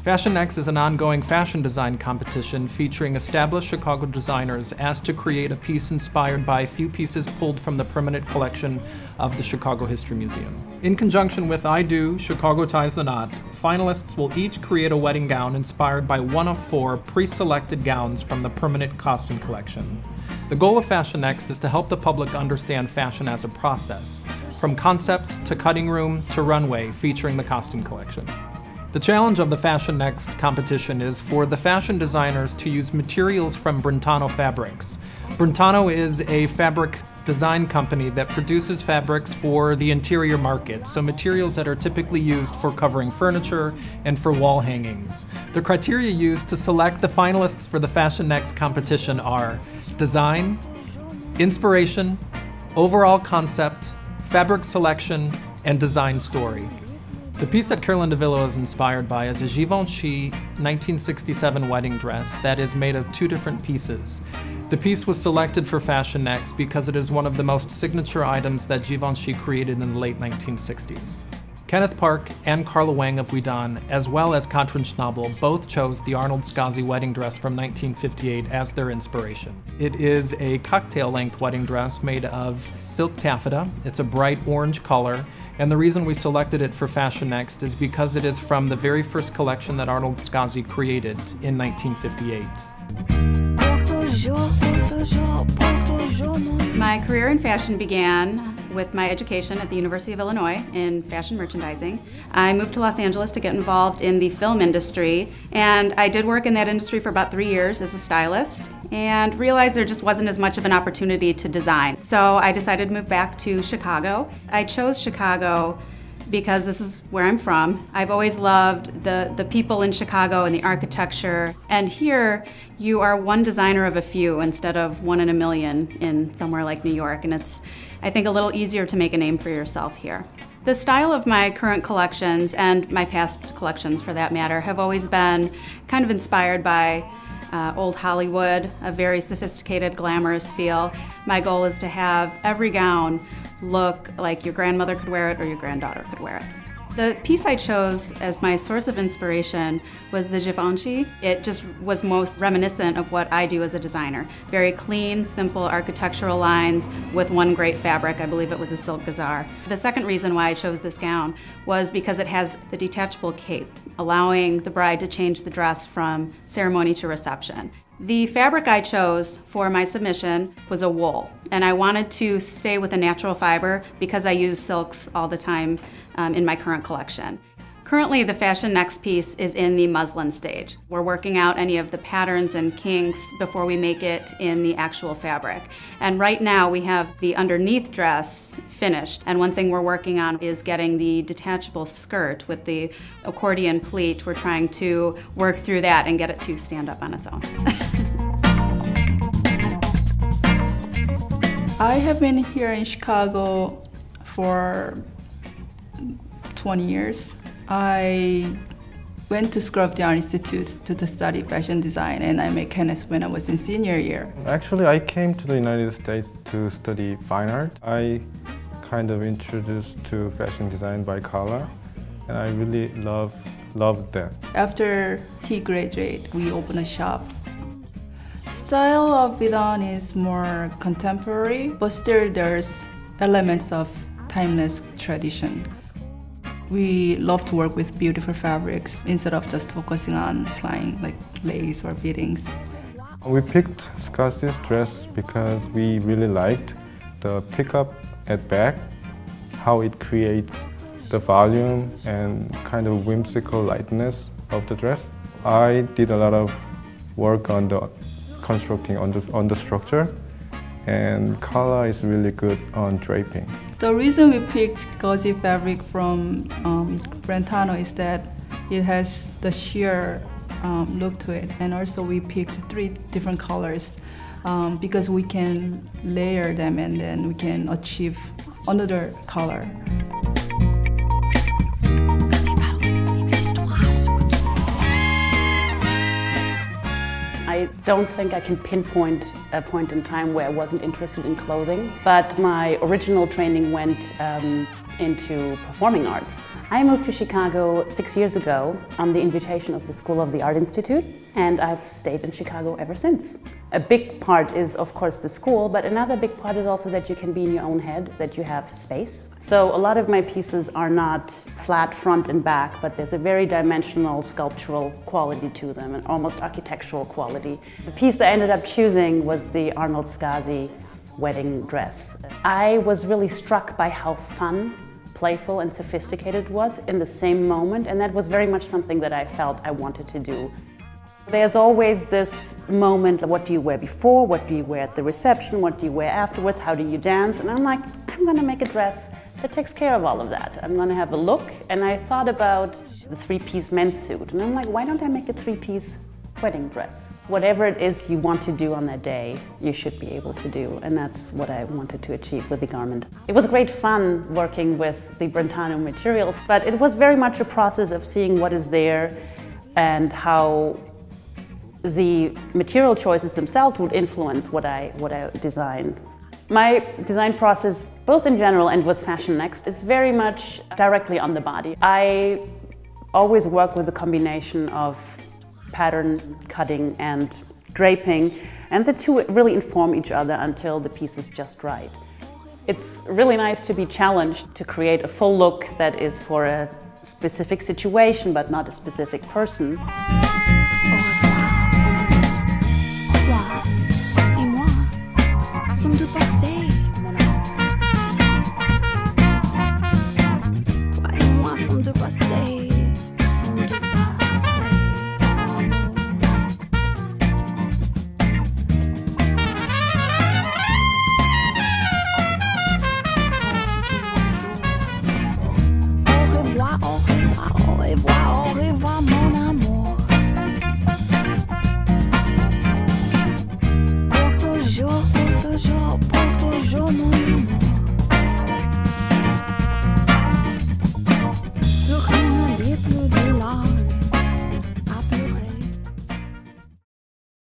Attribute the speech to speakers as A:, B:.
A: FashionNext is an ongoing fashion design competition featuring established Chicago designers asked to create a piece inspired by a few pieces pulled from the permanent collection of the Chicago History Museum. In conjunction with I Do, Chicago Ties the Knot, finalists will each create a wedding gown inspired by one of 4 pre-selected gowns from the permanent costume collection. The goal of FashionNext is to help the public understand fashion as a process, from concept to cutting room to runway featuring the costume collection. The challenge of the FashionNext competition is for the fashion designers to use materials from Brentano Fabrics. Brentano is a fabric design company that produces fabrics for the interior market, so materials that are typically used for covering furniture and for wall hangings. The criteria used to select the finalists for the FashionNext competition are design, inspiration, overall concept, fabric selection, and design story. The piece that Carolyn DeVillo is inspired by is a Givenchy 1967 wedding dress that is made of 2 different pieces. The piece was selected for FashionNext because it is one of the most signature items that Givenchy created in the late 1960s. Kenneth Park and Carla Wang of Guidon, as well as Katrin Schnabel, both chose the Arnold Scaasi wedding dress from 1958 as their inspiration. It is a cocktail-length wedding dress made of silk taffeta. It's a bright orange color, and the reason we selected it for FashionNext is because it is from the very first collection that Arnold Scaasi created in 1958.
B: My career in fashion began with my education at the University of Illinois in fashion merchandising. I moved to Los Angeles to get involved in the film industry, and I did work in that industry for about 3 years as a stylist and realized there just wasn't as much of an opportunity to design. So I decided to move back to Chicago. I chose Chicago because this is where I'm from. I've always loved the people in Chicago and the architecture. And here, you are one designer of a few instead of 1 in a million in somewhere like New York. And it's, I think, a little easier to make a name for yourself here. The style of my current collections, and my past collections for that matter, have always been kind of inspired by old Hollywood, a very sophisticated, glamorous feel. My goal is to have every gown look like your grandmother could wear it or your granddaughter could wear it. The piece I chose as my source of inspiration was the Givenchy. It just was most reminiscent of what I do as a designer. Very clean, simple architectural lines with one great fabric. I believe it was a silk gazar. The second reason why I chose this gown was because it has the detachable cape, allowing the bride to change the dress from ceremony to reception. The fabric I chose for my submission was a wool, and I wanted to stay with a natural fiber because I use silks all the time in my current collection. Currently, the FashionNext piece is in the muslin stage. We're working out any of the patterns and kinks before we make it in the actual fabric. And right now we have the underneath dress finished, and one thing we're working on is getting the detachable skirt with the accordion pleat. We're trying to work through that and get it to stand up on its own.
C: I have been here in Chicago for 20 years. I went to School of the Art Institute to study fashion design, and I made Kenneth when I was in senior year.
D: Actually, I came to the United States to study fine art. I kind of introduced to fashion design by Carla, and I really loved that.
C: After he graduated, we opened a shop. Style of Vidon is more contemporary, but still there's elements of timeless tradition. We love to work with beautiful fabrics instead of just focusing on applying like lace or beadings.
D: We picked Scaasi's dress because we really liked the pickup at back, how it creates the volume and kind of whimsical lightness of the dress. I did a lot of work on the constructing on the structure, and Carla is really good on draping.
C: The reason we picked gauzy fabric from Brentano is that it has the sheer look to it, and also we picked 3 different colors because we can layer them and then we can achieve another color.
E: I don't think I can pinpoint a point in time where I wasn't interested in clothing, but my original training went into performing arts. I moved to Chicago 6 years ago on the invitation of the School of the Art Institute, and I've stayed in Chicago ever since. A big part is, of course, the school, but another big part is also that you can be in your own head, that you have space. So a lot of my pieces are not flat front and back, but there's a very dimensional sculptural quality to them, and almost architectural quality. The piece that I ended up choosing was the Arnold Skasi wedding dress. I was really struck by how fun, playful and sophisticated it was in the same moment, and that was very much something that I felt I wanted to do. There's always this moment, what do you wear before, what do you wear at the reception, what do you wear afterwards, how do you dance? And I'm like, I'm gonna make a dress that takes care of all of that. I'm gonna have a look, and I thought about the three-piece men's suit, and I'm like, why don't I make a three-piece wedding dress? Whatever it is you want to do on that day, you should be able to do, and that's what I wanted to achieve with the garment. It was great fun working with the Brentano materials, but it was very much a process of seeing what is there and how the material choices themselves would influence what I design. My design process, both in general and with FashionNext, is very much directly on the body. I always work with a combination of pattern cutting and draping, and the two really inform each other until the piece is just right. It's really nice to be challenged to create a full look that is for a specific situation but not a specific person.
F: Au revoir mon amour. Pour toujours,